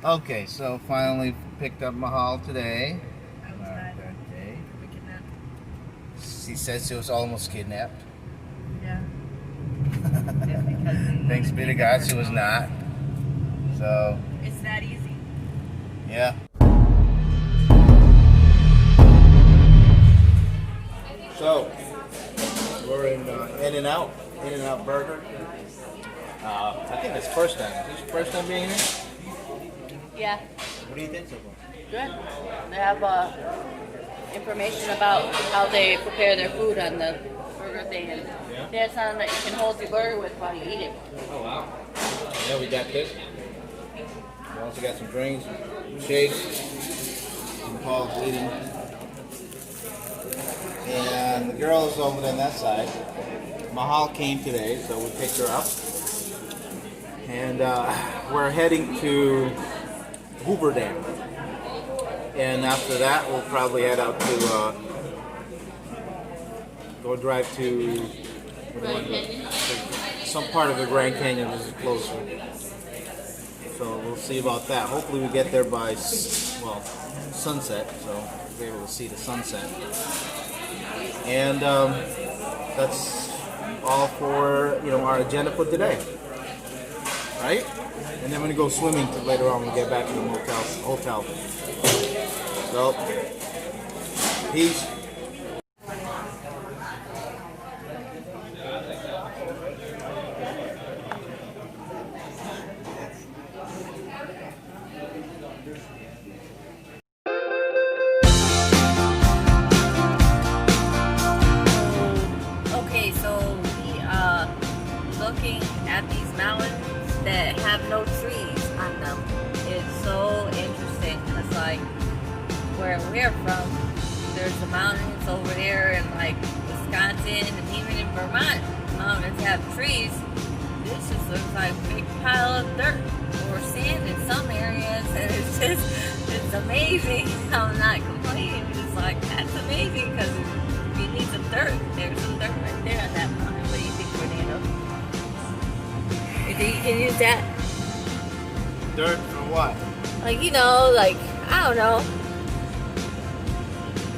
Okay, so finally picked up Mahal today. I was That not day. kidnapped. She said she was almost kidnapped. Yeah. Just because they Thanks wanna be to take God, her she was phone. not. So, It's that easy. yeah. So, we're in In-N-Out Burger. I think it's first time. Is this your first time being here? Yeah. What do you think so far? Good. They have information about how they prepare their food on the burger thing, and Yeah. there's something that you can hold your burger with while you eat it. Oh wow. Yeah, we got this. We also got some drinks, some shakes, some Paul's eating. And the girl is over on that side. Mahal came today, so we picked her up. And we're heading to Hoover Dam. And after that, we'll probably head out to, go drive to some part of the Grand Canyon is closer. So we'll see about that. Hopefully we get there by, sunset, so we'll be able to see the sunset. And that's all for, our agenda for today. Right? And then we're going to go swimming later on when we get back to the hotel. So, peace. Okay, so we are looking at these mountains that have no trees on them. It's so interesting because, like, where we're from, there's the mountains over there in, like, Wisconsin, and even in Vermont, mountains have trees. This just looks like a big pile of dirt or sand in some areas, and it's amazing. I'm not complaining. It's like, that's amazing because you need some dirt. There's some dirt right there on that mountain. What do you think, Fernando? You think you can use that? Dirt for what? Like, like, I don't know.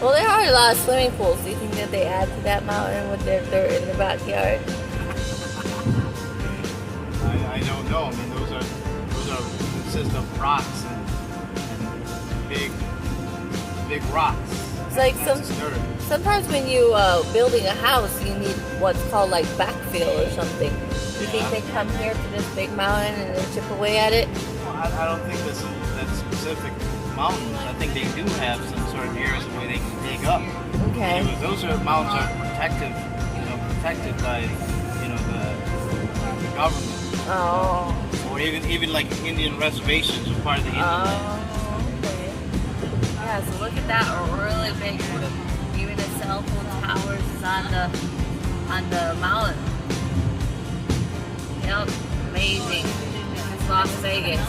Well, there are a lot of swimming pools. Do you think that they add to that mountain with their dirt in the backyard? I don't know. I mean, those are consist of rocks and big rocks. It's like That's dirt. sometimes when you building a house, you need what's called like backfill or something. You think they come here to this big mountain and they chip away at it? Well, I don't think that's specific mountains. I think they do have some sort of areas where they can dig up. Okay. Because those mountains are protected by the government. Oh. Or even like Indian reservations are part of the Indian. Okay. Yeah, so look at that, really big. Even the cell phone towers is on the mountain. Yep, amazing. This is Las Vegas.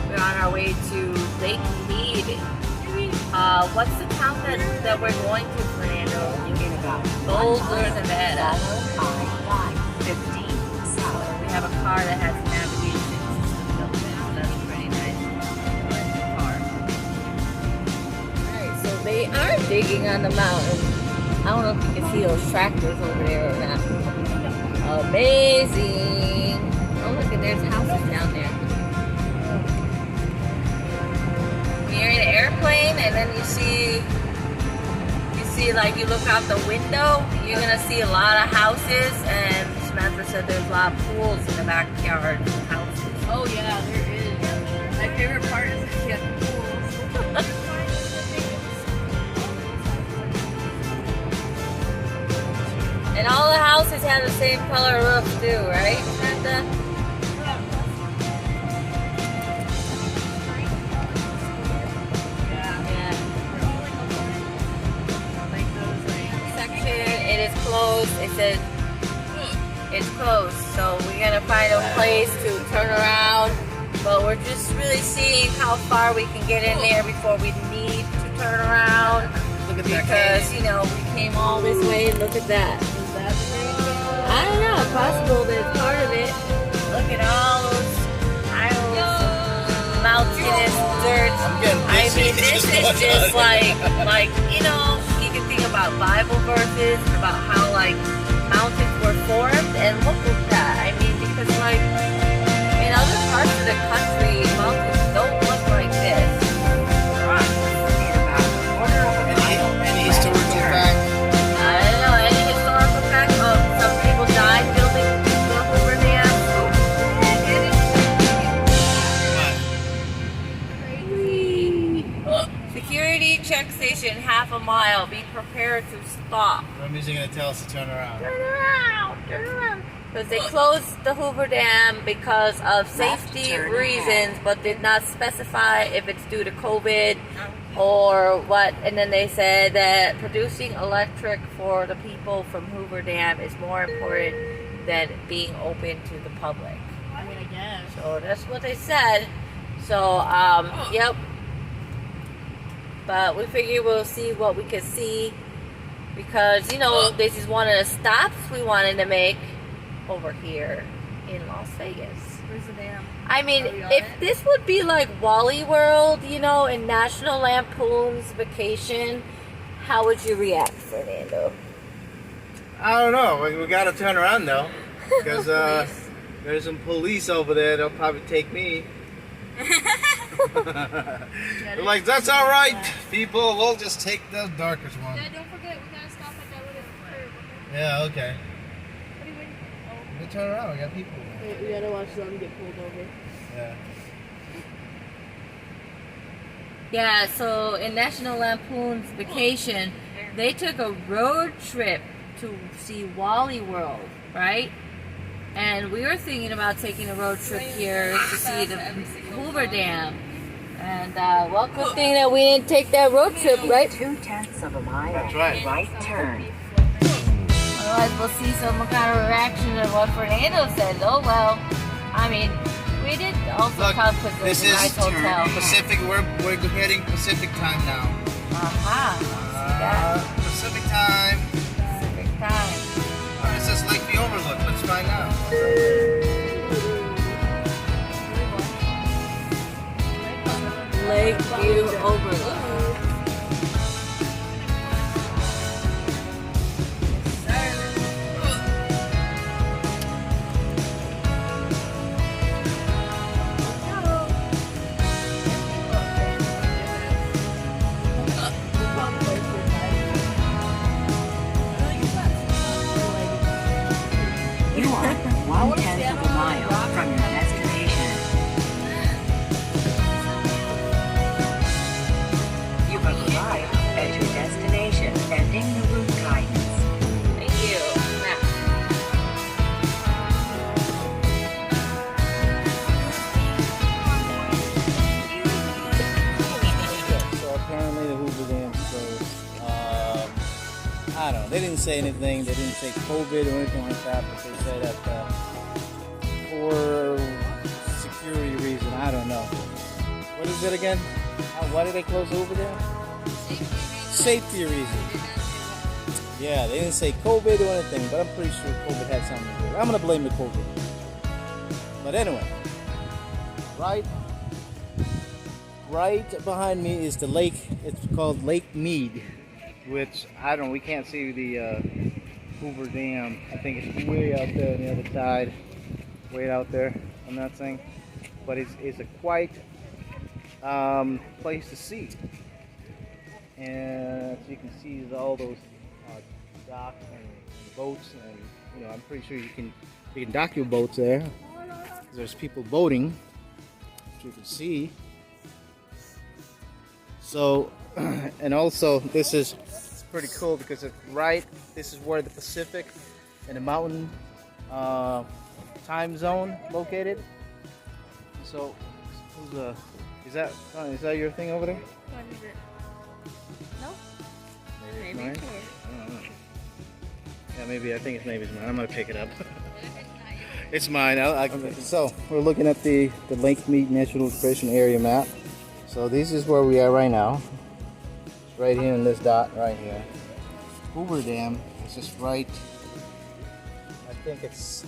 We're on our way to Lake Mead. What's the town that we're going to, Fernando? Boulder, Nevada. We have a car that has navigation system built in, so that's pretty nice. I like the car. Alright, so they are digging on the mountain. I don't know if you can see those tractors over there or not. Amazing! Oh look, and there's houses down there. When you're in an airplane and then you see like you look out the window, you're gonna see a lot of houses, and Samantha said there's a lot of pools in the backyard of houses. Oh yeah, there is. My favorite part is that you have pools. And all the houses have the same color roof too, right, Samantha? It is closed. It says it's closed, so we're gonna find a place to turn around. But we're just really seeing how far we can get in there before we need to turn around. Look at that Because canyon. we came all this way. Look at that. I don't know. Possible that it's part of it. Look at all those piles of deserts. I'm getting I busy. mean, this is just like you know, you can think about Bible verses about how like mountains were formed, and look at that. I mean, because like in other parts of the country, mountains don't look like this. Any historical fact? I don't know any historical fact of some people died building the Hoover Dam. Security check station, half a mile. Be prepared to stop. Remy's gonna tell us to turn around. Turn around, turn around. Because they closed the Hoover Dam because of safety reasons, but did not specify if it's due to COVID or what. And then they said that producing electric for the people from Hoover Dam is more important than being open to the public. I mean, I guess. So that's what they said. So, yep. But we figure we'll see what we can see because, you know, this is one of the stops we wanted to make over here in Las Vegas. Where's the dam? I mean, Are we on if it? this would be like Wally World, you know, in National Lampoon's Vacation, how would you react, Fernando? I don't know. We gotta turn around though, because there's some police over there. They'll probably take me. They're like, that's all right, people. We'll just take the darkest one. Dad, don't forget, we gotta stop at that little curb. Okay? Yeah, okay. What are you waiting for? We turn around. We got people. Wait, we gotta watch them get pulled over. Yeah. Yeah, so in National Lampoon's Vacation, they took a road trip to see Wally World, right? And we were thinking about taking a road trip here to see the Hoover Dam. And, well, good thing that we didn't take that road trip, right? 2/10 of a mile. That's right. Right turn. Otherwise, we'll see some kind of reaction to what Fernando said. Oh, well, I mean, we did also Look, come because this there's a is nice hotel. Pacific. We're heading Pacific time now. Pacific time. Pacific time. It says Lake Mead Overlook. Let's find out. Lake View Overlook. You are 1/10 of a mile from your destination. You have arrived at your destination, ending the route guidance. Thank you. Now, So apparently the Hoover Dam's closed. I don't know. They didn't say anything. They didn't say COVID or anything like that, but they said that for security reason. I don't know. What is it again? Why did they close the Hoover Dam? Safety reasons. Yeah, they didn't say COVID or anything, but I'm pretty sure COVID had something to do with it. I'm gonna blame the COVID. But anyway, right behind me is the lake. It's called Lake Mead, which I don't. We can't see the Hoover Dam. I think it's way out there on the other side, way out there on that thing. But it's a quite place to see, and as you can see, there's all those docks and boats, and you know, I'm pretty sure you can dock your boats there. There's people boating, as you can see. So, and also this is pretty cool because it's right. This is where the Pacific and the Mountain time zone located. So, is that your thing over there? What is it? No? Maybe it's Maybe mine. it's yours. I don't know. Yeah, maybe I think it's maybe it's mine. I'm gonna pick it up. It's mine. So we're looking at the Lake Mead National Recreation Area map. So this is where we are right now. Right here in this dot right here. Hoover Dam is just right. I think it's,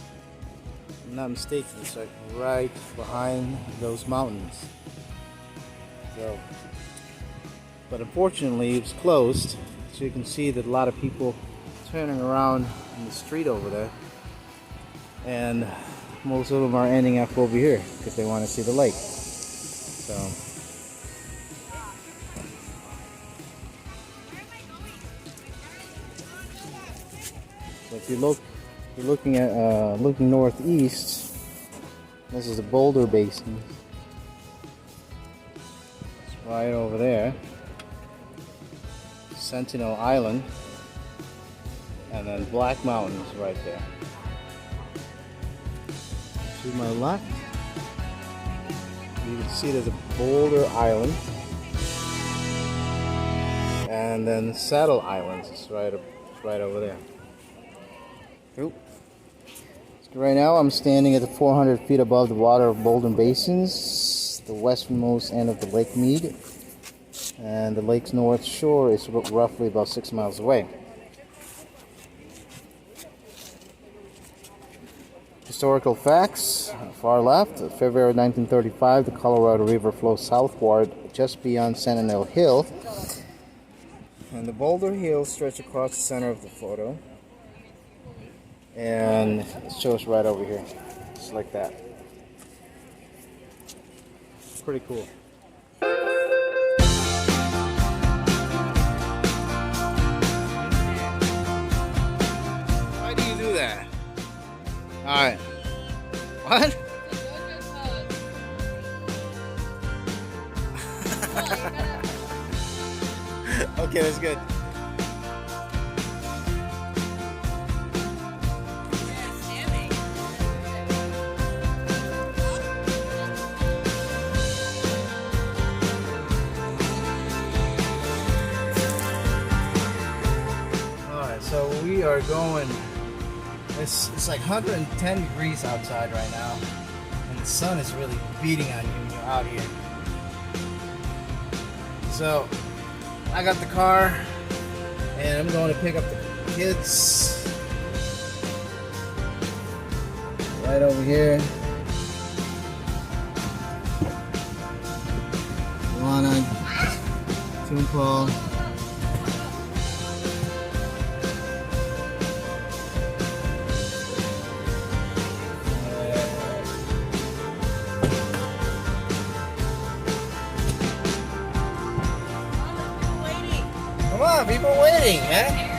if I'm not mistaken, it's like right behind those mountains. So, but unfortunately, it's closed. So you can see that a lot of people turning around in the street over there, and most of them are ending up over here because they want to see the lake. So. So if you look, you're looking at looking northeast. This is the Boulder Basin. It's right over there. Sentinel Island, and then Black Mountains right there. To my left, you can see there's a Boulder Island, and then Saddle Islands is right over there. Oop. So right now I'm standing at the 400 feet above the water of Boulder Basins, the westernmost end of the Lake Mead, and the lake's north shore is roughly about 6 miles away. Historical facts, far left, February 1935, the Colorado River flows southward just beyond Sentinel Hill, and the Boulder Hills stretch across the center of the photo. And it shows right over here, just like that. Pretty cool. Why do you do that? All right. What? Okay, that's good. So we are going, it's like 110 degrees outside right now, and the sun is really beating on you when you're out here. So I got the car, and I'm going to pick up the kids right over here. Luana, Toonpal. Come on, people waiting, eh?